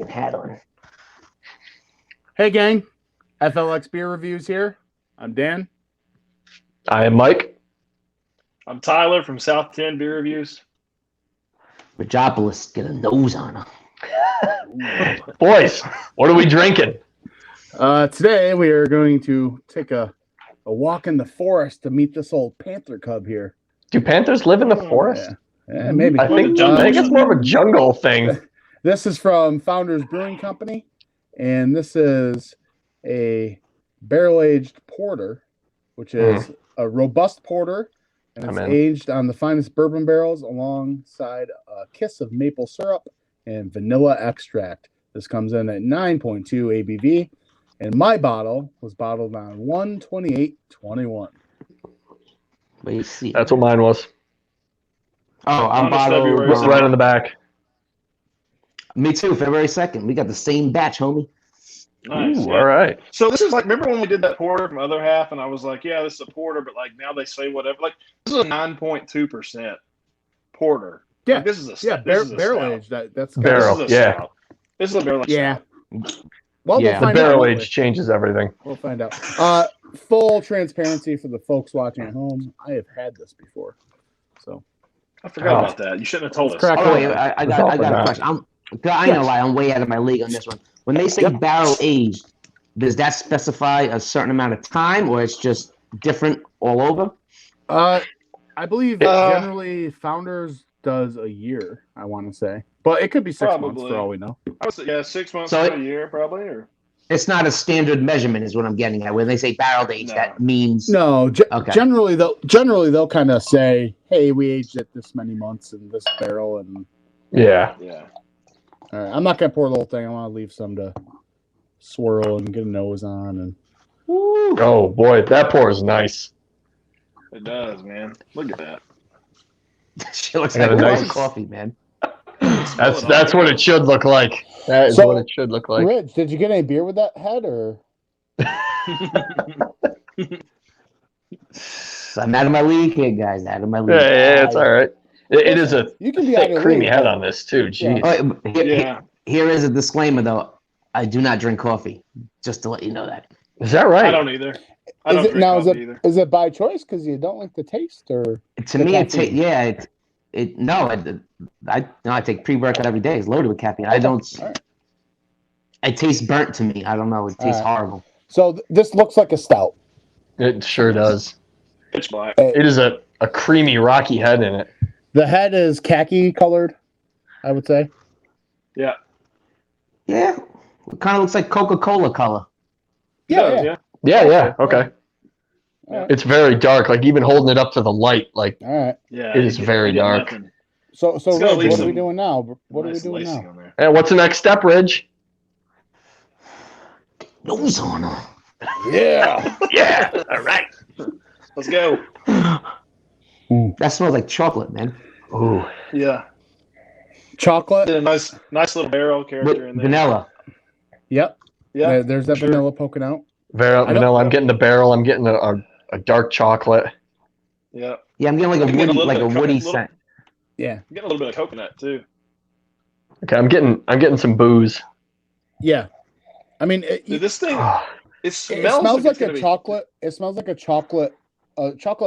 freaking hat on. Hey, gang. FLX Beer Reviews here. I'm Dan. I am Mike. I'm Tyler from South 10 Beer Reviews. RidgeOpolus, get a nose on her. Boys, what are we drinking? Today we are going to take a walk in the forest to meet this old Panther Cub here. Do panthers live in the forest? Yeah, maybe. I think it's more of a jungle thing. This is from Founders Brewing Company, and this is a barrel-aged porter, which is a robust porter, and it's aged on the finest bourbon barrels alongside a kiss of maple syrup and vanilla extract. This comes in at 9.2 ABV, and my bottle was bottled on 1/28/21. Let me see. That's what mine was. Oh, I'm bottled Right on the back. Me too, February 2nd. We got the same batch, homie. Nice. Ooh, all right. So this is like, remember when we did that porter from Other Half, and I was like, yeah, this is a porter, but like now they say whatever. Like this is a 9.2% porter. Yeah, like, this is a barrel aged. That's barrel. This is a stout. This is a barrel. Yeah. Stout. Well, Yeah. we'll The find barrel out. age changes everything. We'll find out. Full transparency for the folks watching at home. I have had this before, so I forgot about that. You shouldn't have told us. Crack Oh, wait, I got a question. I know why I'm way out of my league on this one. When they say barrel aged, does that specify a certain amount of time, or it's just different all over? I believe generally Founders does a year, I want to say. But it could be 6 months for all we know. I would say, 6 months So to a year, probably. Or It's not a standard measurement, is what I'm getting at. When they say barrel aged, that means no. Okay. Generally they'll kind of say, "Hey, we aged it this many months in this barrel," and Yeah. all right, I'm not gonna pour the whole thing. I want to leave some to swirl and get a nose on. And Oh boy, that pour is nice. it does, man. Look at that. She looks I got like a nice nice- coffee, man. That's what it should look like. That is what it should look like. Ridge, did you get any beer with that head, or? I'm out of my league here, guys. Out of my league. Yeah, it's all right. It is a You can be out thick, of creamy league, head but- on this too. Jeez. Oh, here is a disclaimer, though. I do not drink coffee. Just to let you know that. Is that right? I don't either. I don't drink coffee either. Is it by choice because you don't like the taste, or? To me, I take pre-workout every day. It's loaded with caffeine. I don't. Right. It tastes burnt to me. I don't know. It tastes horrible. So this looks like a stout. It sure does. Pitch black. It is a creamy, rocky head in it. The head is khaki colored, I would say. Yeah. Yeah, it kind of looks like Coca-Cola color. Yeah. Yeah. Okay. All right. It's very dark. Like even holding it up to the light, like All right. Yeah. it is very dark. Nothing. So It's gotta Ridge, leave what are we some doing now? What Nice are we doing lacing now? on there. And what's the next step, Ridge? Nose on her. Yeah. Yeah. All right. Let's go. That smells like chocolate, man. Ooh. Yeah. Chocolate. A nice little barrel With character in there. vanilla. Yep. Yeah. There's that sure. vanilla poking out. Vanilla. I'm getting the barrel. I'm getting a dark chocolate. Yeah. Yeah, I'm getting like a woody scent. Yeah. I'm getting a little bit of coconut too. Okay, I'm getting some booze. Yeah. I mean, Dude, this thing, it it smells, smells like it's a gonna be- chocolate. It smells like a chocolate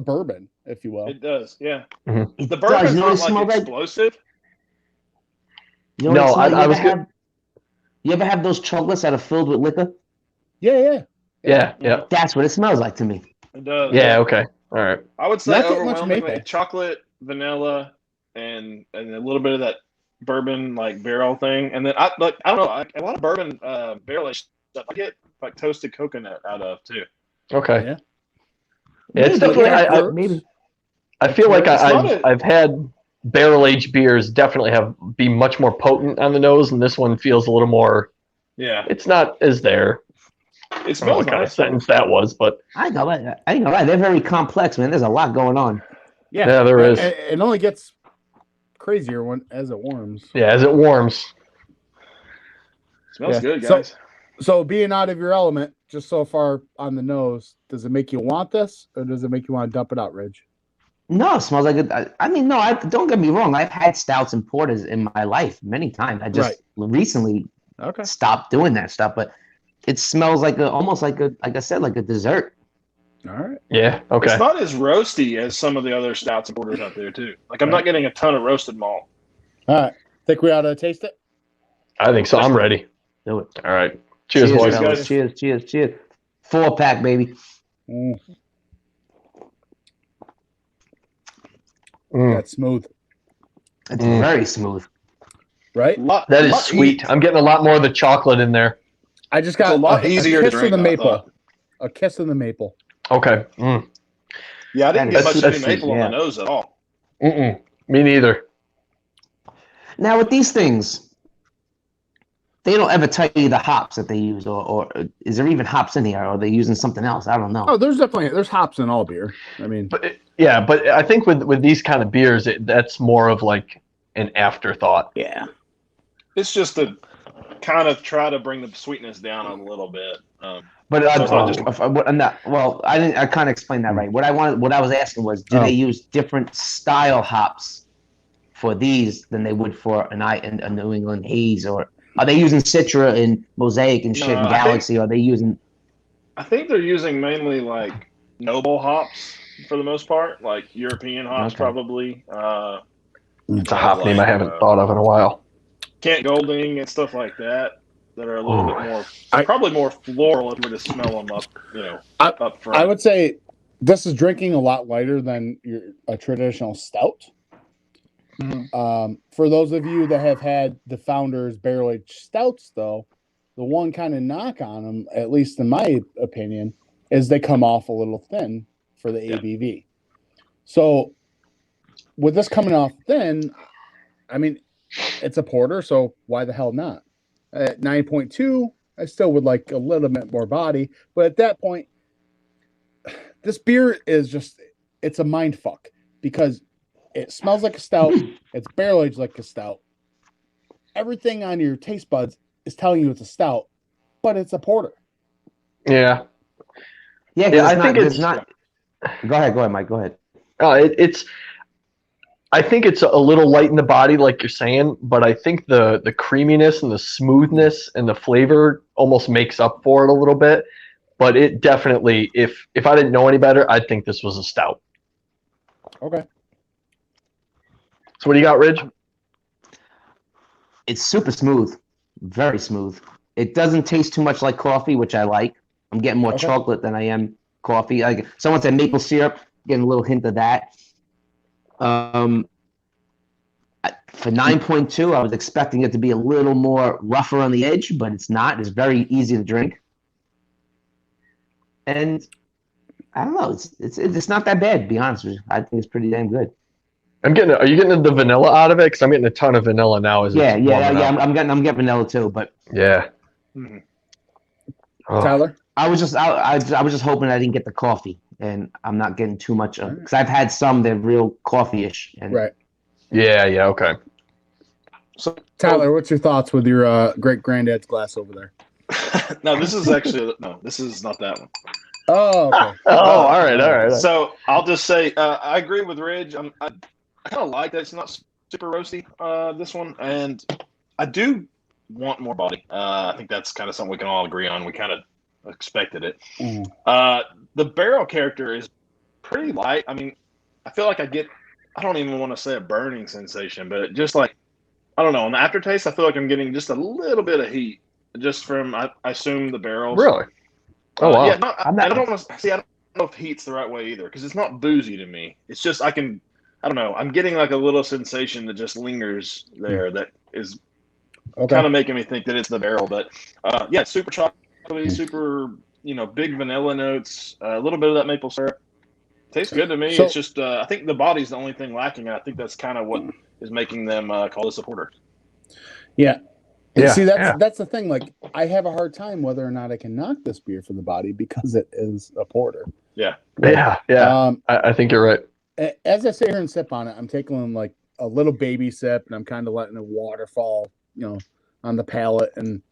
bourbon, if you will. It does, yeah. It The does. bourbon's You know what it not smells like like? explosive. You know what it No, smells like? I was good. You ever have those chocolates that are filled with liquor? Yeah. Yeah. That's what it smells like to me. It does. Yeah. Okay. All right. I would say Not that much overwhelmingly maple. chocolate, vanilla, and a little bit of that bourbon like barrel thing, and then I don't know, a lot of bourbon barrel aged stuff. I get like toasted coconut out of too. Okay. Yeah. It's Maybe, definitely. Maybe. I feel like It's not a- I've had barrel aged beers definitely be much more potent on the nose, and this one feels a little more. Yeah, It's not as there. it I don't know smells what kind of nice. sentence that was, but I know that. They're very complex, man. There's a lot going on. yeah, there is. It only gets crazier as it warms. Yeah, as it warms. Smells Yeah. good, So- guys. So being out of your element, just so far on the nose, does it make you want this, or does it make you want to dump it out, Ridge? No, it smells like it. Don't get me wrong. I've had stouts and porters in my life many times. I just recently Okay. stop doing that stuff. But it smells almost like I said, like a dessert. All right. Yeah. Okay. It's not as roasty as some of the other stouts and porters out there too. Like I'm not getting a ton of roasted malt. All right. Think we ought to taste it? I think so. I'm ready. Do it. All right. Cheers, boys. fellas. guys. Cheers. 4-pack, baby. Mm, Mm. that's smooth, It's very smooth. right? That is sweet. I'm getting a lot more of the chocolate in there. I just got It's a lot easier to kiss drink of the than I maple. thought. A kiss of the maple. Okay. Mm. Yeah, I didn't get much of That's- any maple yeah. on the nose at all. Mm-mm. Me neither. Now with these things, they don't ever tell you the hops that they use, or is there even hops in here? Or are they using something else? I don't know. Oh, there's hops in all beer. I mean, But but I think with these kind of beers, that's more of like an afterthought. yeah. It's just to kind of try to bring the sweetness down a little bit. But So it's not just- well, I didn't. I kind of explained that right. What I was asking was, do they use different style hops for these than they would for a New England haze, or are they using Citra and Mosaic and shit No, and I think- Galaxy? Or are they using? I think they're using mainly like noble hops for the most part, like European hops Okay. probably. It's a hop name I like, haven't thought of in a while. Kent Golding and stuff like that are a little Ooh. bit more, I- probably more floral if you were to smell them up, up front. I would say this is drinking a lot lighter than a traditional stout. For those of you that have had the Founders barrel aged stouts, though, the one kind of knock on them, at least in my opinion, is they come off a little thin for the Yeah. ABV. So with this coming off thin, I mean, it's a porter, so why the hell not? At 9.2, I still would like a little bit more body, but at that point, this beer is just, it's a mind fuck because it smells like a stout, it's barrel aged like a stout. Everything on your taste buds is telling you it's a stout, but it's a porter. Yeah. Yeah, Yeah, I think it's it's not. Go ahead, Mike. Go ahead. It's. I think it's a little light in the body, like you're saying, but I think the creaminess and the smoothness and the flavor almost makes up for it a little bit. But it definitely, if I didn't know any better, I'd think this was a stout. Okay. So what do you got, Ridge? It's super smooth, very smooth. It doesn't taste too much like coffee, which I like. I'm getting more Okay. chocolate than I am coffee. Like someone said maple syrup, getting a little hint of that. For 9.2, I was expecting it to be a little more rougher on the edge, but it's not. It's very easy to drink, and I don't know. It's not that bad, to be honest with you. I think it's pretty damn good. Are you getting the vanilla out of it? Because I'm getting a ton of vanilla now. Yeah. I'm getting vanilla too, but Yeah. Mhm. Oh. Tyler? I was just hoping I didn't get the coffee, and I'm not getting too much of because I've had some that are real coffee-ish. And Right. Yeah. Okay. So, Tyler, what's your thoughts with your great granddad's glass over there? no, this is actually this is not that one. Oh, okay. Oh, all right. So I'll just say I agree with Ridge. I kind of like that it's not super roasty, this one, and I do want more body. I think that's kind of something we can all agree on. We kind of expected it. The barrel character is pretty light. I mean, I feel like I don't even want to say a burning sensation, but just like, I don't know, on the aftertaste, I feel like I'm getting just a little bit of heat just from, I assume, the barrels. Really? Oh wow. Yeah, I don't want to see. I don't know if heat's the right way either, because it's not boozy to me. It's just I don't know. I'm getting like a little sensation that just lingers there that is kind of making me think that it's the barrel. But yeah, super chocolatey, super big vanilla notes, a little bit of that maple syrup. Tastes good to me. So- it's just I think the body's the only thing lacking, and I think that's kind of what is making them call this a porter. Yeah. Yeah, See, yeah. that's the thing. Like, I have a hard time whether or not I can knock this beer for the body because it is a porter. Yeah. Yeah. I think you're right. As I sit here and sip on it, I'm taking like a little baby sip, and I'm kind of letting it waterfall, on the palate, and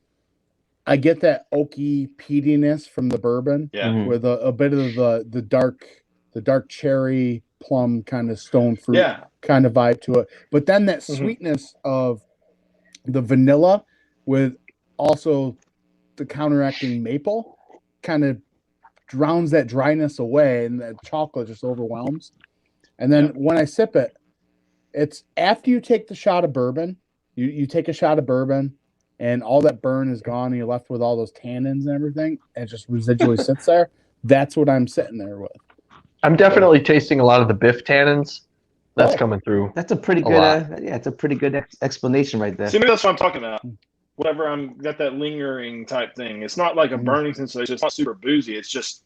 I get that oaky peatiness from the bourbon Yeah. with a bit of the dark cherry plum kind of stone fruit kind of vibe to it. But then that sweetness of the vanilla with also the counteracting maple kind of drowns that dryness away, and that chocolate just overwhelms. And then when I sip it, it's after you take the shot of bourbon, you take a shot of bourbon, and all that burn is gone, and you're left with all those tannins and everything, and it just residually sits there. That's what I'm sitting there with. I'm definitely tasting a lot of the biff tannins. That's coming through. That's a pretty good. It's a pretty good explanation right there. See, maybe that's what I'm talking about. Whatever, I'm got that lingering type thing. It's not like a burning sensation. It's not super boozy. It's just,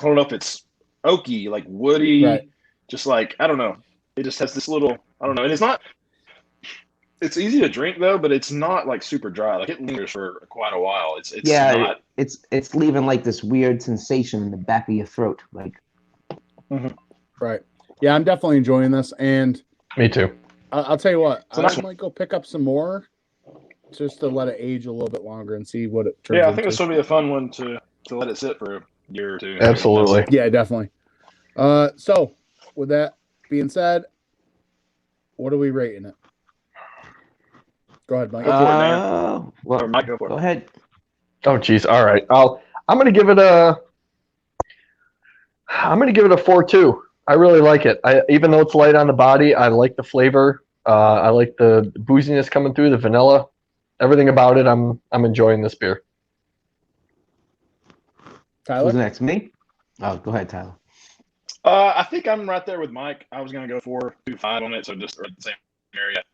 I don't know if it's oaky, like woody, just like, I don't know. It just has this little, I don't know. And it's not, it's easy to drink though, but it's not like super dry. Like it lingers for quite a while. It's not. It's leaving like this weird sensation in the back of your throat. Like, right. Yeah, I'm definitely enjoying this. And me too. I'll tell you what, I might go pick up some more just to let it age a little bit longer and see what it turns into. I think this will be a fun one to let it sit for a year or two. Absolutely. Yeah, definitely. So with that being said, what are we rating it? Go ahead, Mike. Mike, go for it. Go ahead. Oh, geez. All right. I'm going to give it a 4.2. I really like it. Even though it's light on the body, I like the flavor. I like the booziness coming through, the vanilla, everything about it. I'm enjoying this beer. Tyler? Who's next? Me? Oh, go ahead, Tyler. I think I'm right there with Mike. I was going to go 4.25 on it, so just the same area.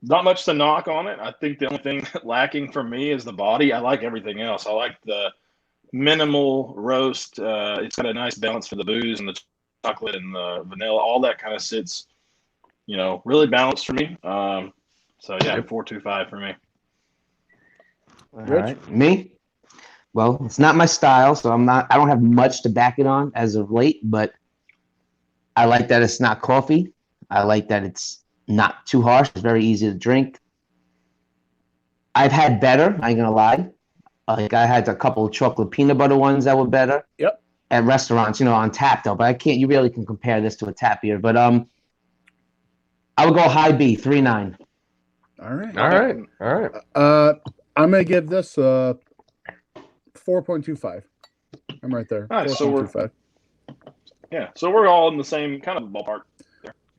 Not much to knock on it. I think the only thing lacking for me is the body. I like everything else. I like the minimal roast. It's got a nice balance for the booze and the chocolate and the vanilla. All that kind of sits, really balanced for me. So yeah, 4.25 for me. All right. Me? Well, it's not my style, so I don't have much to back it on as of late, but I like that it's not coffee. I like that it's not too harsh. It's very easy to drink. I've had better, I ain't gonna lie. Like I had a couple of chocolate peanut butter ones that were better. Yep. At restaurants, on tap though, but you really can compare this to a tap beer. But I would go high B, 3.9. All right. I'm gonna give this 4.25. I'm right there. All right, so we're all in the same kind of ballpark.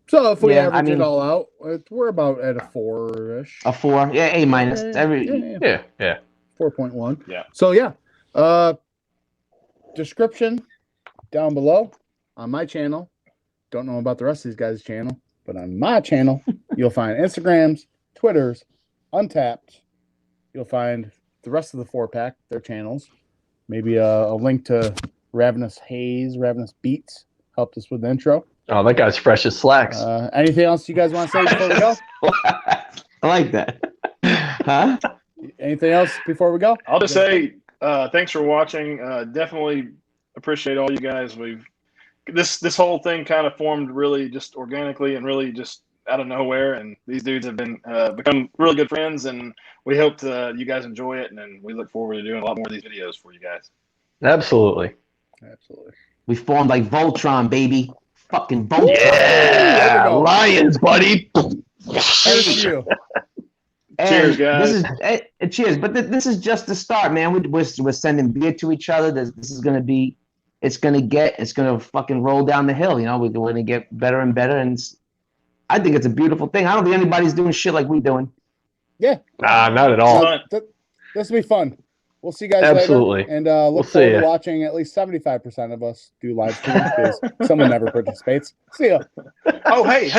So if we average it all out, we're about at a 4-ish. A 4, yeah, A minus. Yeah. 4.1. Yeah. So description down below on my channel. Don't know about the rest of these guys' channel, but on my channel, you'll find Instagrams, Twitters, Untapped. You'll find the rest of the 4-pack, their channels. Maybe a link to Ravenous Beats helped us with the intro. Oh, that guy's fresh as slacks. Anything else you guys want to say before we go? I like that. Huh? Anything else before we go? I'll just say thanks for watching. Definitely appreciate all you guys. This whole thing kind of formed really just organically and really just out of nowhere, and these dudes have been become really good friends, and we hope you guys enjoy it, and then we look forward to doing a lot more of these videos for you guys. Absolutely. We formed like Voltron, baby. Fucking Voltron. Yeah, Lions, buddy. Thank you. Cheers, guys. Cheers. But this is just the start, man. We're sending beer to each other. This is gonna be. It's gonna fucking roll down the hill. We're gonna get better and better, and I think it's a beautiful thing. I don't think anybody's doing shit like we're doing. Yeah. Nah, not at all. This will be fun. We'll see you guys Absolutely. later. And look forward to watching at least 75% of us do live streams because someone never participates. See ya. Oh, hey.